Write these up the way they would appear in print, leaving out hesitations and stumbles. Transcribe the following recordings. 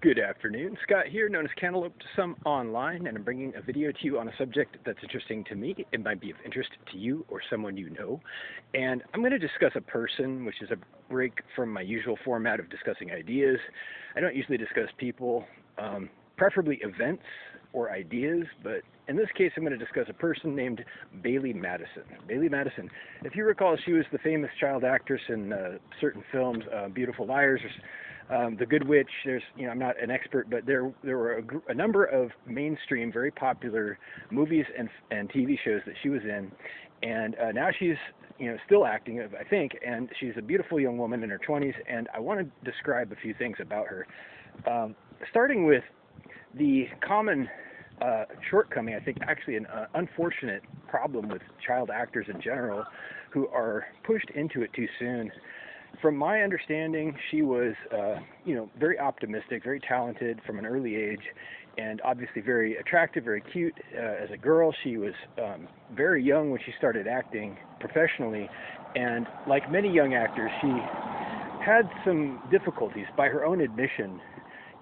Good afternoon, Scott here, known as Cantaloupe to some online, and I'm bringing a video to you on a subject that's interesting to me. It might be of interest to you or someone you know. And I'm going to discuss a person, which is a break from my usual format of discussing ideas. I don't usually discuss people, preferably events or ideas, but in this case I'm going to discuss a person named Baily Madison. Baily Madison, if you recall, she was the famous child actress in certain films, Beautiful Liars, The Good Witch. I'm not an expert, but there were a number of mainstream, very popular movies and TV shows that she was in, and now she's still acting, I think, and she's a beautiful young woman in her 20s, and I want to describe a few things about her, starting with the common shortcoming, I think actually an unfortunate problem with child actors in general who are pushed into it too soon. From my understanding, she was, very optimistic, very talented from an early age, and obviously very attractive, very cute. As a girl, she was very young when she started acting professionally, and like many young actors, she had some difficulties, by her own admission,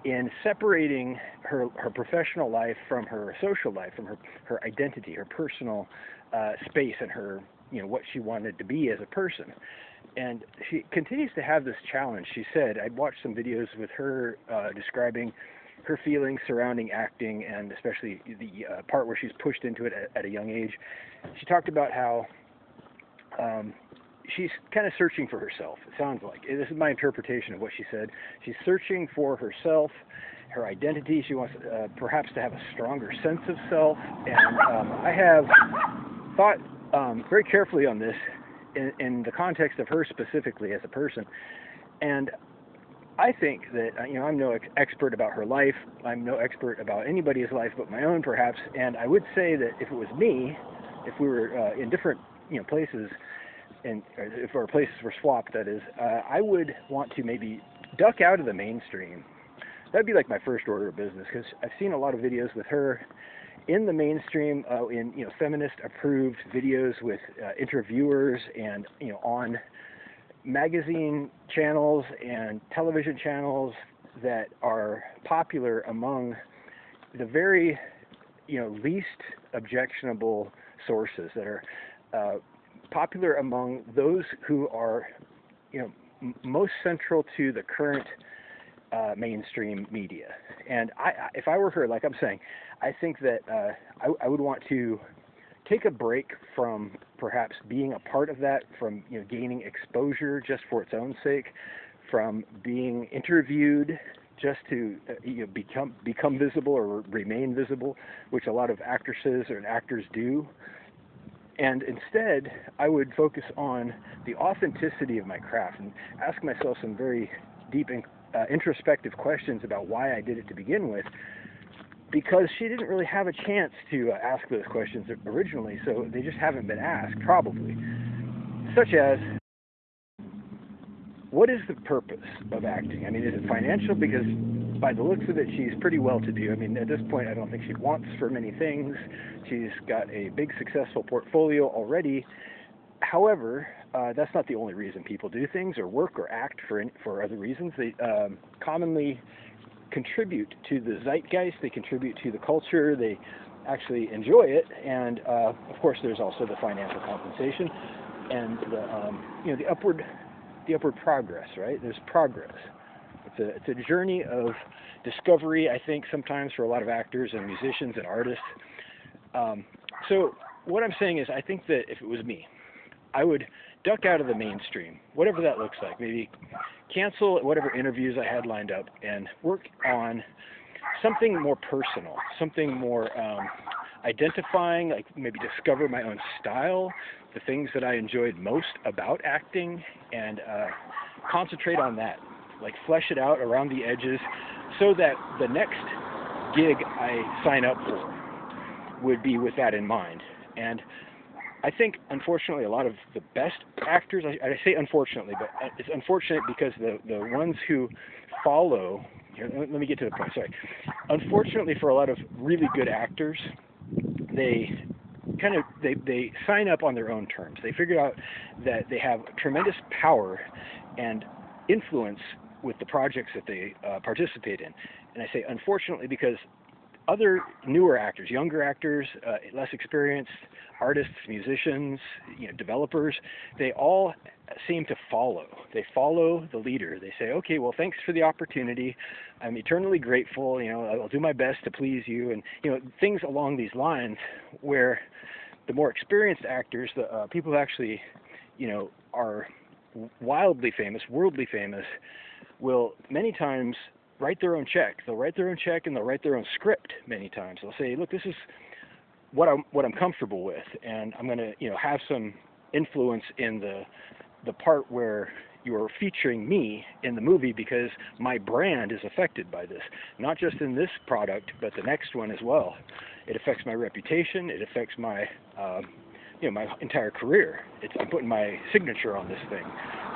in separating her professional life from her social life, from her identity, her personal space, and her, what she wanted to be as a person. And she continues to have this challenge. She said, I watched some videos with her describing her feelings surrounding acting, and especially the part where she's pushed into it at a young age. She talked about how she's kind of searching for herself, it sounds like. This is my interpretation of what she said. She's searching for herself, her identity. She wants perhaps to have a stronger sense of self. And I have thought very carefully on this in the context of her specifically as a person. And I think that, I'm no expert about her life. I'm no expert about anybody's life but my own, perhaps. And I would say that if it was me, if we were in different places, and if our places were swapped, that is, I would want to maybe duck out of the mainstream. That'd be like my first order of business, because I've seen a lot of videos with her in the mainstream, in feminist-approved videos with interviewers, and on magazine channels and television channels that are popular among the very least objectionable sources, that are popular among those who are most central to the current mainstream media. And if I were her, like I'm saying, I think that I would want to take a break from perhaps being a part of that, from gaining exposure just for its own sake, from being interviewed just to become visible or remain visible, which a lot of actresses or actors do. And instead, I would focus on the authenticity of my craft and ask myself some very deep and introspective questions about why I did it to begin with, because she didn't really have a chance to ask those questions originally, so they just haven't been asked, probably. Such as, what is the purpose of acting? I mean, is it financial? Because by the looks of it, she's pretty well-to-do. I mean, at this point, I don't think she wants for many things. She's got a big, successful portfolio already. However, that's not the only reason people do things or work or act for other reasons. They commonly contribute to the zeitgeist. They contribute to the culture. They actually enjoy it. And, of course, there's also the financial compensation and the upward progress, right? There's progress. It's a journey of discovery, I think, sometimes for a lot of actors and musicians and artists. So what I'm saying is, I think that if it was me, I would duck out of the mainstream, whatever that looks like. Maybe cancel whatever interviews I had lined up and work on something more personal, something more identifying, like maybe discover my own style, the things that I enjoyed most about acting, and concentrate on that. Like flesh it out around the edges, so that the next gig I sign up for would be with that in mind. And I think, unfortunately, a lot of the best actors, I say unfortunately, but it's unfortunate because the ones who follow, let me get to the point, sorry. Unfortunately for a lot of really good actors, they sign up on their own terms. They figure out that they have tremendous power and influence with the projects that they participate in. And I say unfortunately because other newer actors, younger actors, less experienced artists, musicians, developers, they all seem to follow. They follow the leader. They say, okay, well, thanks for the opportunity. I'm eternally grateful. I'll do my best to please you. And, things along these lines where the more experienced actors, the people who actually, are wildly famous, worldly famous, will many times write their own check. They'll write their own check and they'll write their own script many times. They'll say, look, this is what I'm comfortable with, and I'm going to have some influence in the part where you're featuring me in the movie because my brand is affected by this. Not just in this product, but the next one as well. It affects my reputation. It affects my my entire career. I'm putting my signature on this thing.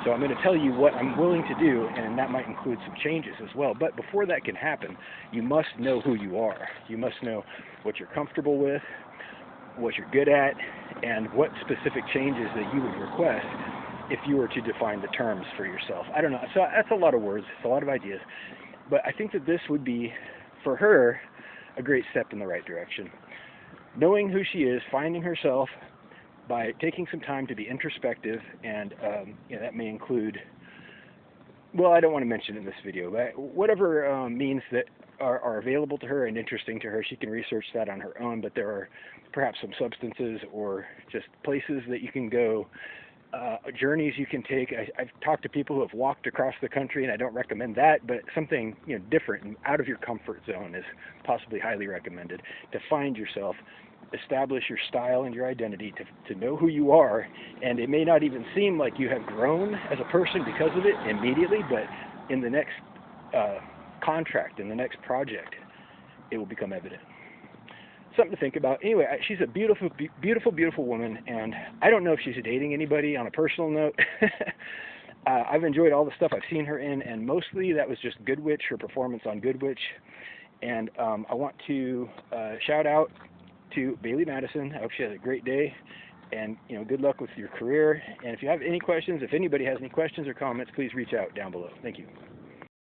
So I'm going to tell you what I'm willing to do, and that might include some changes as well. But before that can happen, you must know who you are. You must know what you're comfortable with, what you're good at, and what specific changes that you would request if you were to define the terms for yourself. I don't know. So that's a lot of words. It's a lot of ideas. But I think that this would be, for her, a great step in the right direction. Knowing who she is, finding herself, by taking some time to be introspective, and that may include, well, I don't want to mention it in this video, but whatever means that are available to her and interesting to her, she can research that on her own. But there are perhaps some substances or just places that you can go, journeys you can take. I've talked to people who have walked across the country, and I don't recommend that, but something different and out of your comfort zone is possibly highly recommended to find yourself, establish your style and your identity, to know who you are. And it may not even seem like you have grown as a person because of it immediately, but in the next contract, in the next project, it will become evident. Something to think about. Anyway, she's a beautiful, beautiful, beautiful woman, and I don't know if she's dating anybody on a personal note. I've enjoyed all the stuff I've seen her in, and mostly that was just Good Witch, her performance on Good Witch. And I want to shout out to Baily Madison. I hope she has a great day, and good luck with your career. And if you have any questions, if anybody has any questions or comments, please reach out down below. Thank you.